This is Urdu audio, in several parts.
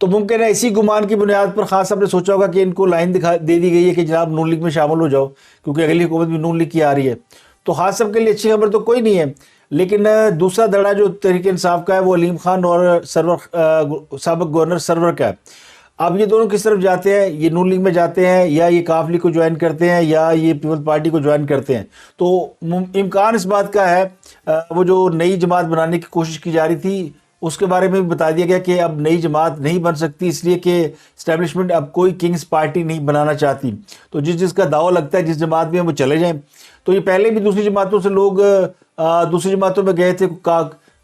تو ممکن ہے اسی گمان کی بنیاد پر خان صاحب نے سوچا ہوگا کہ ان کو لائن دے دی گئی ہے کہ جناب نون لیگ میں شامل ہو جاؤ، کیونکہ اگلی حکومت بھی نون لیگ کی آ رہی ہے. تو خان صاحب کے لیے اچھی خبر تو کوئی نہیں ہے. لیکن دوسرا دڑا جو تحریک انصاف کا ہے وہ علیم خان اور سابق گورنر سرور کا ہے. اب یہ دونوں کس طرف جاتے ہیں؟ یہ نون لیگ میں جاتے ہیں یا یہ کاف لیگ کو جوائن کرتے ہیں یا یہ پیپل پارٹی کو جوائن کرتے ہیں؟ تو امکان اس بات کا ہے، وہ جو نئی جماعت بنانے کی کوشش کی جا رہی تھی اس کے بارے میں بھی بتا دیا گیا کہ اب نئی جماعت نہیں بن سکتی، اس لیے کہ اسٹیبلشمنٹ اب کوئی کنگز پارٹی نہیں بنانا چاہتی. تو جس کا دعویٰ لگتا ہے جس جماعت میں وہ چلے جائیں. تو یہ پہلے بھی دوسری جماعتوں سے لوگ دوسری جماعتوں میں گئے تھے.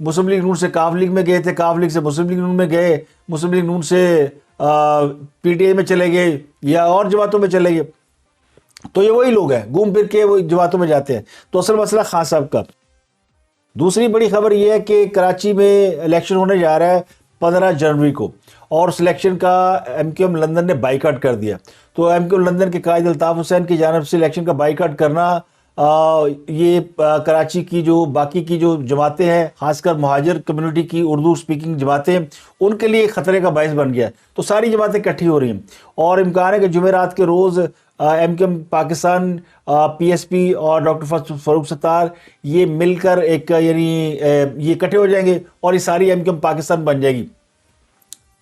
مسلم لیگ نون سے کاف لیگ میں گئے تھے، کاف لیگ سے مسلم لیگ نون میں گئے، مسلم لیگ نون سے پی ٹی آئی میں چلے گئے یا اور جماعتوں میں چلے گئے. تو یہ وہی لوگ ہیں، گھوم پھر کے وہ جماعتوں میں جاتے ہیں. تو اصل مسئلہ خان صاحب کا. دوسری بڑی خبر یہ ہے کہ کراچی میں الیکشن ہونے جا رہا ہے 15 جنوری کو، اور اس الیکشن کا ایم کیو ایم لندن نے بائیکاٹ کر دیا. تو ایم کیو ایم لندن کے قائد الطاف حسین کی جانب سے الیکشن کا بائیکاٹ کرنا یہ کراچی کی جو باقی کی جو جماعتیں ہیں، خاص کر مہاجر کمیونٹی کی اردو سپیکنگ جماعتیں، ان کے لیے خطرے کا باعث بن گیا. تو ساری جماعتیں اکٹھی ہو رہی ہیں، اور امکان ہے کہ جمعرات کے روز M Q M Pakistan, P S P اور ڈاکٹر فاروق ستار یہ مل کر ایک یعنی یہ اکٹھے ہو جائیں گے اور یہ ساری ایم کیو ایم پاکستان بن جائے گی.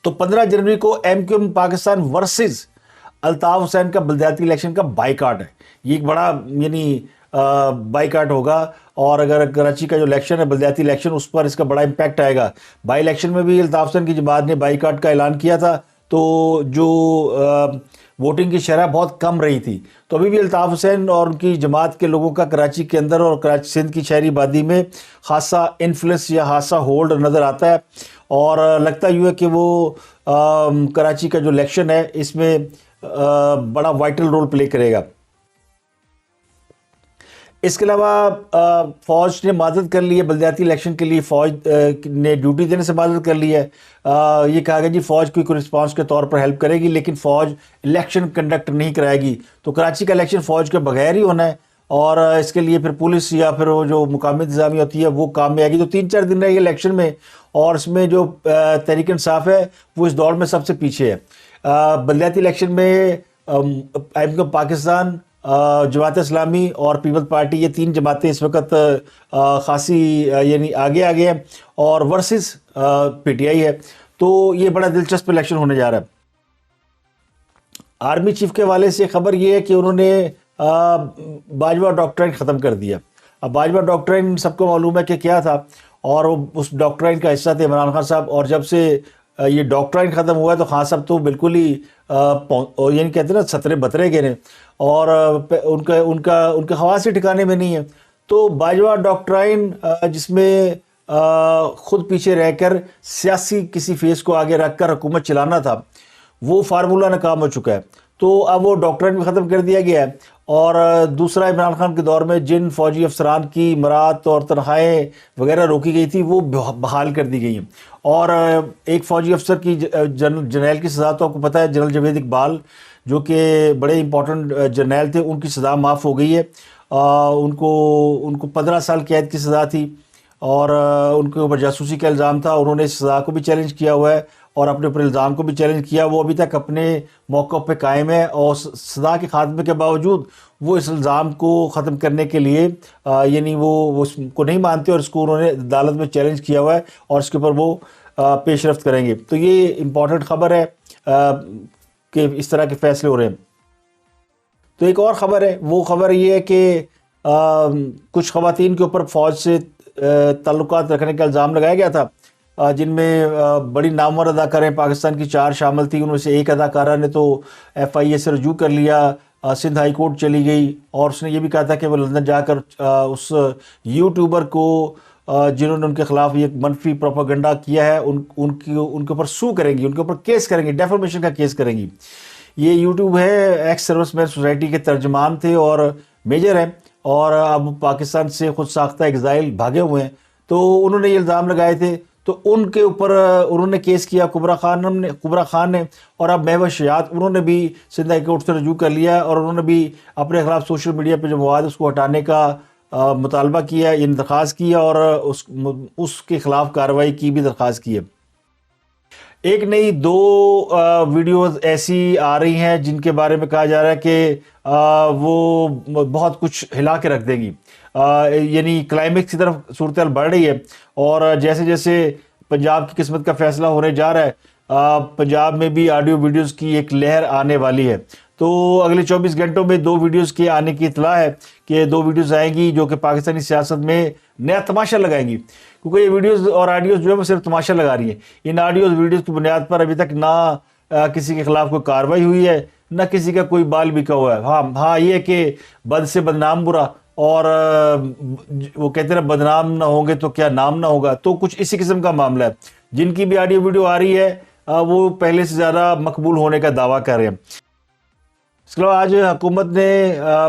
تو 15 جنوری کو M Q M Pakistan versus Altaf Hussain کا بلدیاتی الیکشن کا بائیکاٹ ہے. یہ ایک بڑا یعنی بائیکاٹ ہوگا، اور اگر کراچی کا جو الیکشن ہے بلدیاتی الیکشن، اس پر اس کا بڑا امپیکٹ آئے گا. بائی الیکشن میں بھی الطاف حسین کی جماعت نے بائیکاٹ کا اعلان کیا تھا، تو جو ووٹنگ کی شرح بہت کم رہی تھی. تو ابھی بھی الطاف حسین اور ان کی جماعت کے لوگوں کا کراچی کے اندر اور کراچی سندھ کی شہری آبادی میں خاصا انفلوئنس یا خاصا ہولڈ نظر آتا ہے، اور لگتا یوں ہے کہ وہ کراچی کا جو الیکشن ہے اس میں بڑا وائٹل رول پلے کرے گا. اس کے علاوہ فوج نے معذرت کر لی ہے بلدیاتی الیکشن کے لیے، فوج نے ڈیوٹی دینے سے معذرت کر لی ہے. یہ کہا گیا جی فوج کوئی رسپانس کے طور پر ہیلپ کرے گی، لیکن فوج الیکشن کنڈکٹ نہیں کرائے گی. تو کراچی کا الیکشن فوج کے بغیر ہی ہونا ہے، اور اس کے لیے پھر پولیس یا پھر وہ جو مقامی انتظامیہ ہوتی ہے وہ کام میں آئے گی. تو 3-4 دن رہے گی الیکشن میں، اور اس میں جو تحریک انصاف ہے وہ اس دوڑ میں سب سے پیچھے ہے. بلدیاتی الیکشن میں ایم کیو پاکستان، جماعت اسلامی اور پیپل پارٹی، یہ 3 جماعتیں اس وقت خاصی یعنی آگے ہیں، اور ورسز پی ٹی آئی ہے. تو یہ بڑا دلچسپ الیکشن ہونے جا رہا ہے. آرمی چیف کے حوالے سے خبر یہ ہے کہ انہوں نے باجوہ ڈاکٹرائن ختم کر دیا. اب باجوہ ڈاکٹرائن سب کو معلوم ہے کہ کیا تھا، اور اس ڈاکٹرائن کا حصہ تھے عمران خان صاحب. اور جب سے یہ ڈاکٹرائن ختم ہوا ہے تو خان صاحب تو بالکل ہی یعنی کہتے ہیں نا سترے بترے گئے ہیں، اور ان کے خواص ہی ٹھکانے میں نہیں ہے. تو باجوہ ڈاکٹرائن جس میں خود پیچھے رہ کر سیاسی کسی فیس کو آگے رکھ کر حکومت چلانا تھا، وہ فارمولہ ناکام ہو چکا ہے. تو اب وہ ڈاکٹرائن بھی ختم کر دیا گیا ہے. اور دوسرا عمران خان کے دور میں جن فوجی افسران کی مراد اور تنخواہیں وغیرہ روکی گئی تھی وہ بحال کر دی گئی ہیں. اور ایک فوجی افسر کی جرنیل کی سزا تو آپ کو پتہ ہے، جنرل جاوید اقبال جو کہ بڑے امپورٹنٹ جرنیل تھے، ان کی سزا معاف ہو گئی ہے. ان کو 15 سال قید کی سزا تھی، اور ان کے اوپر جاسوسی کا الزام تھا. انہوں نے اس سزا کو بھی چیلنج کیا ہوا ہے اور اپنے اوپر الزام کو بھی چیلنج کیا. وہ ابھی تک اپنے موقف پہ قائم ہے، اور سزا کے خاتمے کے باوجود وہ اس الزام کو ختم کرنے کے لیے یعنی وہ اس کو نہیں مانتے، اور اس کو انہوں نے عدالت میں چیلنج کیا ہوا ہے، اور اس کے اوپر وہ پیش رفت کریں گے. تو یہ امپورٹنٹ خبر ہے کہ اس طرح کے فیصلے ہو رہے ہیں. تو ایک اور خبر ہے، وہ خبر یہ ہے کہ کچھ خواتین کے اوپر فوج سے تعلقات رکھنے کا الزام لگایا گیا تھا، جن میں بڑی نامور اداکاریں پاکستان کی 4 شامل تھیں. ان میں سے ایک اداکارہ نے تو ایف آئی اے سے رجوع کر لیا، سندھ ہائی کورٹ چلی گئی، اور اس نے یہ بھی کہا تھا کہ وہ لندن جا کر اس یوٹیوبر کو جنہوں نے ان کے خلاف یہ منفی پروپیگنڈا کیا ہے ان کے اوپر سو کریں گی، ان کے اوپر کیس کریں گی، ڈیفامیشن کا کیس کریں گی. یہ یوٹیوب ہے، ایکس سروس مین سوسائٹی کے ترجمان تھے اور میجر ہیں، اور اب پاکستان سے خود ساختہ ایگزائل بھاگے ہوئے ہیں. تو انہوں نے یہ الزام لگائے تھے، تو ان کے اوپر انہوں نے کیس کیا کبرا خان نے، اور اب مہوش حیات انہوں نے بھی سندھ ہائی کورٹ سے رجوع کر لیا، اور انہوں نے بھی اپنے خلاف سوشل میڈیا پہ جو مواد اس کو ہٹانے کا مطالبہ کیا، یعنی درخواست کیا، اور اس کے خلاف کارروائی کی بھی درخواست کی ہے. ایک نہیں دو ویڈیوز ایسی آ رہی ہیں جن کے بارے میں کہا جا رہا ہے کہ وہ بہت کچھ ہلا کے رکھ دے گی، یعنی کلائمیکس کی طرف صورتحال بڑھ رہی ہے، اور جیسے جیسے پنجاب کی قسمت کا فیصلہ ہونے جا رہا ہے، پنجاب میں بھی آڈیو ویڈیوز کی ایک لہر آنے والی ہے۔ تو اگلے 24 گھنٹوں میں 2 ویڈیوز کے آنے کی اطلاع ہے کہ 2 ویڈیوز آئیں گی جو کہ پاکستانی سیاست میں نیا تماشا لگائیں گی، کیونکہ یہ ویڈیوز اور آڈیوز جو ہے وہ صرف تماشا لگا رہی ہیں۔ ان آڈیوز ویڈیوز کی بنیاد پر ابھی تک نہ کسی کے خلاف کوئی کارروائی ہوئی ہے، نہ کسی کا کوئی بال بکا ہوا ہے۔ ہاں یہ کہ بد سے بدنام برا، اور وہ کہتے ہیں بدنام نہ ہوں گے تو کیا نام نہ ہوگا، تو کچھ اسی قسم کا معاملہ ہے۔ جن کی بھی آڈیو ویڈیو آ رہی ہے وہ پہلے سے زیادہ مقبول ہونے کا دعویٰ کر رہے ہیں۔ اس کے علاوہ آج حکومت نے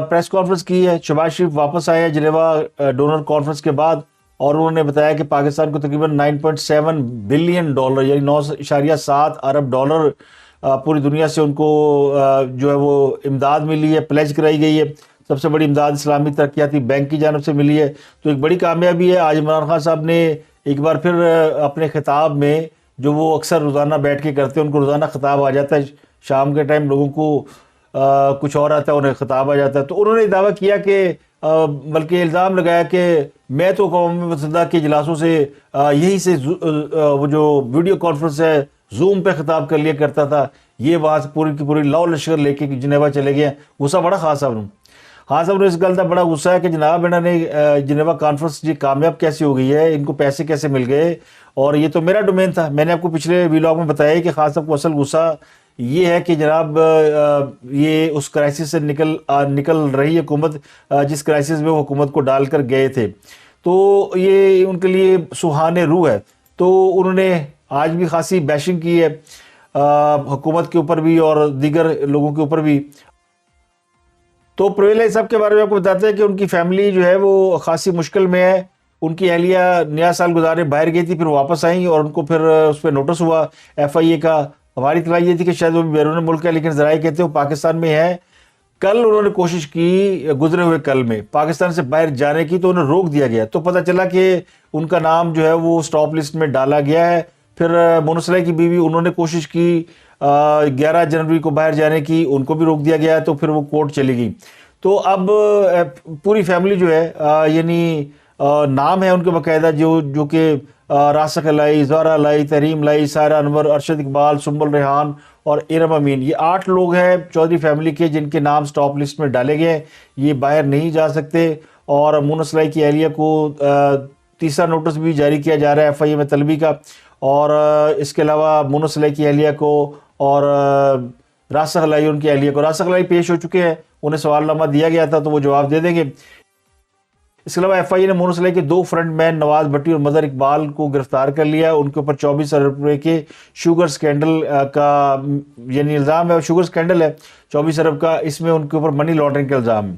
پریس کانفرنس کی ہے، شہباز شریف واپس آئے ہیں جنیوا ڈونر کانفرنس کے بعد، اور انہوں نے بتایا کہ پاکستان کو تقریباً $9.7 بلین یعنی 9.7 ارب ڈالر پوری دنیا سے ان کو جو ہے وہ امداد ملی ہے، پلیج کرائی گئی ہے۔ سب سے بڑی امداد اسلامی ترقیاتی بینک کی جانب سے ملی ہے، تو ایک بڑی کامیابی ہے۔ آج عمران خان صاحب نے ایک بار پھر اپنے خطاب میں، جو وہ اکثر روزانہ بیٹھ کے کرتے ہیں، ان کو روزانہ خطاب آ جاتا ہے، شام کے ٹائم لوگوں کو کچھ اور آتا ہے، انہیں خطاب آ جاتا ہے، تو انہوں نے دعویٰ کیا کہ بلکہ الزام لگایا کہ میں تو قوم متحدہ کے اجلاسوں سے یہی سے وہ جو ویڈیو کانفرنس ہے زوم پہ خطاب کر لیا کرتا تھا، یہ وہاں سے پوری کی پوری لاؤ لشکر لے کے جنیوا چلے گئے۔ غصہ بڑا خاص صاحب نے، ہاں صاحب نے اس گل کا بڑا غصہ ہے کہ جناب انہوں نے جنیوا کانفرنس جی کامیاب کیسی ہو گئی ہے، ان کو پیسے کیسے مل گئے، اور یہ تو میرا ڈومین تھا۔ میں نے آپ کو پچھلے ویلاگ میں بتایا کہ خاص صاحب کو اصل غصہ یہ ہے کہ جناب یہ اس کرائسس سے نکل رہی حکومت جس کرائسس میں وہ حکومت کو ڈال کر گئے تھے، تو یہ ان کے لیے سوہانے روح ہے۔ تو انہوں نے آج بھی خاصی بیشنگ کی ہے حکومت کے اوپر بھی اور دیگر لوگوں کے اوپر بھی۔ تو پرویز الہی صاحب کے بارے میں آپ کو بتاتے ہیں کہ ان کی فیملی جو ہے وہ خاصی مشکل میں ہے۔ ان کی اہلیہ نیا سال گزارے باہر گئی تھی، پھر واپس آئیں اور ان کو پھر اس پہ نوٹس ہوا FIA کا۔ ہماری اطلاع یہ تھی کہ شاید وہ بیرون ملک ہے، لیکن ذرائع کہتے ہیں وہ پاکستان میں ہے۔ کل انہوں نے کوشش کی، گزرے ہوئے کل میں پاکستان سے باہر جانے کی، تو انہیں روک دیا گیا، تو پتہ چلا کہ ان کا نام جو ہے وہ سٹاپ لسٹ میں ڈالا گیا ہے۔ پھر مونس الہی کی بیوی انہوں نے کوشش کی 11 جنوری کو باہر جانے کی، ان کو بھی روک دیا گیا، تو پھر وہ کورٹ چلی گئی۔ تو اب پوری فیملی جو ہے یعنی نام ہے ان کے باقاعدہ جو کہ راسخ الہی، زہرا الہی، تحریم الہی، سائرہ انور، ارشد اقبال، سنبل ریحان اور ارم امین، یہ 8 لوگ ہیں چودھری فیملی کے جن کے نام سٹاپ لسٹ میں ڈالے گئے ہیں، یہ باہر نہیں جا سکتے۔ اور مونس الہی کی اہلیہ کو تیسرا نوٹس بھی جاری کیا جا رہا ہے FIA میں طلبی کا، اور اس کے علاوہ مونس الہی کی اہلیہ کو اور راسخ الہی ان کی اہلیہ کو، راسخ الہی پیش ہو چکے ہیں، انہیں سوال نامہ دیا گیا تھا تو وہ جواب دے دیں گے۔ اس کے علاوہ FIA نے مونس الہی کے 2 فرنٹ مین نواز بھٹی اور مظہر اقبال کو گرفتار کر لیا۔ ان کے اوپر 24 ارب روپے کے شوگر سکینڈل کا یعنی الزام ہے، شوگر سکینڈل ہے 24 ارب کا، اس میں ان کے اوپر منی لانڈرنگ کا الزام ہے۔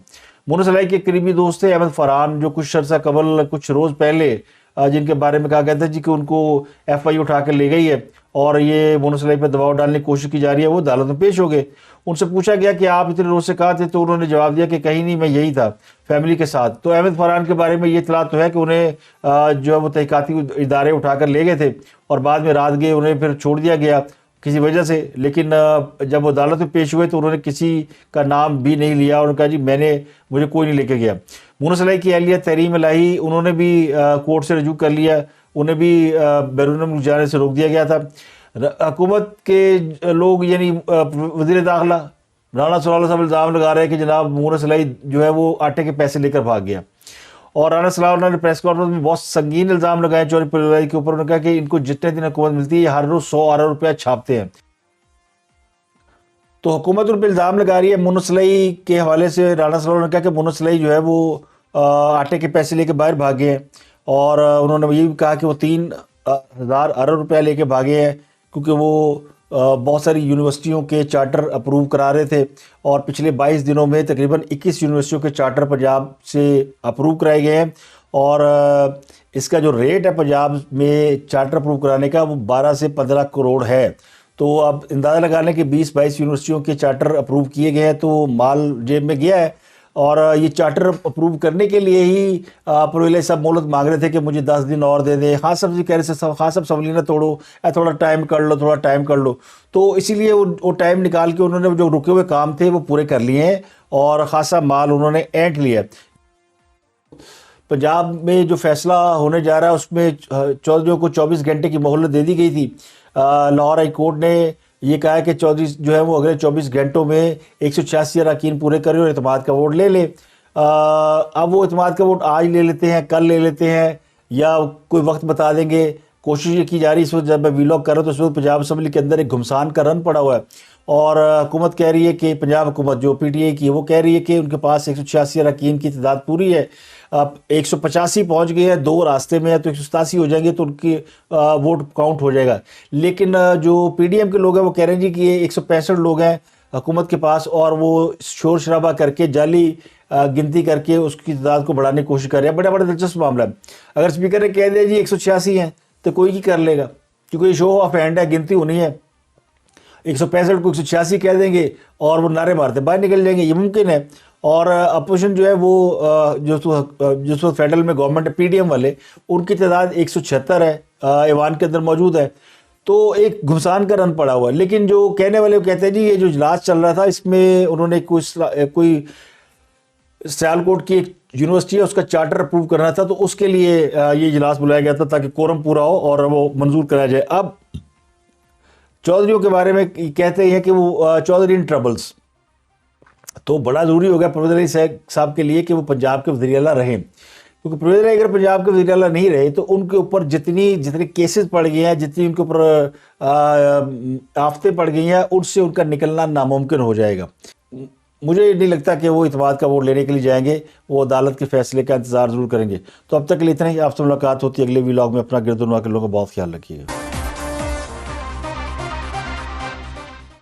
مونس الہی کے قریبی دوست تھے احمد فرحان، جو کچھ عرصہ قبل کچھ روز پہلے جن کے بارے میں کہا گیا تھا جی کہ ان کو FIA اٹھا کر لے گئی ہے اور یہ مونس الہی پہ دباؤ ڈالنے کی کوشش کی جا رہی ہے، وہ عدالت میں پیش ہو گئے۔ ان سے پوچھا گیا کہ آپ اتنے روز سے کہاں تھے، تو انہوں نے جواب دیا کہ کہیں نہیں، میں یہی تھا فیملی کے ساتھ۔ تو احمد فرحان کے بارے میں یہ اطلاع تو ہے کہ انہیں جو ہے وہ تحقیقاتی ادارے اٹھا کر لے گئے تھے اور بعد میں رات گئے انہیں پھر چھوڑ دیا گیا کسی وجہ سے، لیکن جب وہ عدالت میں پیش ہوئے تو انہوں نے کسی کا نام بھی نہیں لیا، اور کہا جی مجھے کوئی نہیں لے کے گیا۔ مونس الہی کی اہلیہ تحریم الہی، انہوں نے بھی کورٹ سے رجوع کر لیا، انہیں بھی بیرون ملک جانے سے روک دیا گیا تھا۔ حکومت کے لوگ یعنی وزیر داخلہ رانا ثناء صاحب الزام لگا رہے ہیں کہ جناب مونس الہی جو ہے وہ آٹے کے پیسے لے کر بھاگ گیا، اور رانا ثناء نے پریس کانفرنس میں بہت سنگین الزام لگائے چوری پرویز الہی کے اوپر۔ انہوں نے کہا کہ ان کو جتنے دن حکومت ملتی ہے یہ ہر روز 100 ارب روپیہ چھاپتے ہیں۔ تو حکومت ان پہ الزام لگا رہی ہے۔ مونس الہی کے حوالے سے رانا ثناء نے کہا کہ مونس الہی جو ہے وہ آٹے کے پیسے لے کے باہر بھاگے ہیں، اور انہوں نے یہ بھی کہا کہ وہ 3000 ارب روپیہ لے کے بھاگے ہیں، کیونکہ وہ بہت ساری یونیورسٹیوں کے چارٹر اپروو کرا رہے تھے، اور پچھلے 22 دنوں میں تقریباً 21 یونیورسٹیوں کے چارٹر پنجاب سے اپروو کرائے گئے ہیں، اور اس کا جو ریٹ ہے پنجاب میں چارٹر اپروو کرانے کا وہ 12 سے 15 کروڑ ہے۔ تو اب اندازہ لگا لیں کہ 20-22 یونیورسٹیوں کے چارٹر اپروو کیے گئے ہیں، تو مال جیب میں گیا ہے، اور یہ چارٹر اپروو کرنے کے لیے ہی پرویلے صاحب مہلت مانگ رہے تھے کہ مجھے 10 دن اور دے دیں. خان صاحب جی کہہ رہے تھے خان صاحب سنبھلی نہ توڑو, تھوڑا ٹائم کر لو, تھوڑا ٹائم کر لو. تو اسی لیے وہ ٹائم نکال کے انہوں نے جو رکے ہوئے کام تھے وہ پورے کر لیے ہیں اور خاصا مال انہوں نے اینٹ لیا. پنجاب میں جو فیصلہ ہونے جا رہا ہے اس میں چودھریوں کو 24 گھنٹے کی مہلت دے دی گئی تھی. لاہور ہائی کورٹ نے یہ کہا ہے کہ چودھری جو ہے وہ اگلے 24 گھنٹوں میں 186 اراکین پورے کریں اور اعتماد کا ووٹ لے لیں. اب وہ اعتماد کا ووٹ آج لے لیتے ہیں, کل لے لیتے ہیں, یا کوئی وقت بتا دیں گے. کوشش یہ کی جا رہی ہے اس وقت جب میں ویلاگ کر رہا ہوں تو اس وقت پنجاب اسمبلی کے اندر ایک گھمسان کا رن پڑا ہوا ہے اور حکومت کہہ رہی ہے کہ پنجاب حکومت جو پی ٹی آئی کی وہ کہہ رہی ہے کہ ان کے پاس 186 اراکین کی تعداد پوری ہے. اب 185 پہنچ گئے ہیں, 2 راستے میں ہے تو 187 ہو جائیں گے تو ان کی ووٹ کاؤنٹ ہو جائے گا. لیکن جو پی ڈی ایم کے لوگ ہیں وہ کہہ رہے ہیں جی کہ یہ 165 لوگ ہیں حکومت کے پاس اور وہ شور شرابہ کر کے جعلی گنتی کر کے اس کی تعداد کو بڑھانے کی کوشش کر رہے ہیں. بڑا دلچسپ معاملہ ہے. اگر اسپیکر نے کہہ دیا جی 186 ہیں تو کوئی کی کر لے گا, کیونکہ یہ شو آف ہینڈ ہے, گنتی ہونی ہے. 165 کو 186 کہہ دیں گے اور وہ نعرے مارتے باہر نکل جائیں گے, یہ ممکن ہے. اور اپوزیشن جو ہے وہ جو فیڈرل میں گورنمنٹ پی ڈی ایم والے, ان کی تعداد 176 ہے, ایوان کے اندر موجود ہے. تو ایک گھمسان کا رن پڑا ہوا ہے. لیکن جو کہنے والے وہ کہتے ہیں جی یہ جو اجلاس چل رہا تھا اس میں انہوں نے کوئی سیالکوٹ کی ایک یونیورسٹی ہے اس کا چارٹر اپروو کرنا تھا, تو اس کے لیے یہ اجلاس بلایا گیا تھا تاکہ کورم پورا ہو اور وہ منظور کرایا جائے. اب چودھریوں کے بارے میں کہتے ہیں کہ وہ چودھری ان ٹربلز, تو بڑا ضروری ہو گیا پرویز علی صاحب کے لیے کہ وہ پنجاب کے وزیر اعلیٰ رہیں, کیونکہ پرویز علی اگر پنجاب کے وزیر اعلیٰ نہیں رہے تو ان کے اوپر جتنے کیسز پڑ گئے ہیں, جتنی ان کے اوپر آفتیں پڑ گئی ہیں, ان سے ان کا نکلنا ناممکن ہو جائے گا. مجھے نہیں لگتا کہ وہ اعتماد کا ووٹ لینے کے لیے جائیں گے, وہ عدالت کے فیصلے کا انتظار ضرور کریں گے. تو اب تک کے لیے اتنا ہی. آپ سے ملاقات ہوتی ہے اگلے ویلاگ میں. اپنا گرد و نواح کے لوگوں کا بہت خیال رکھیے گا.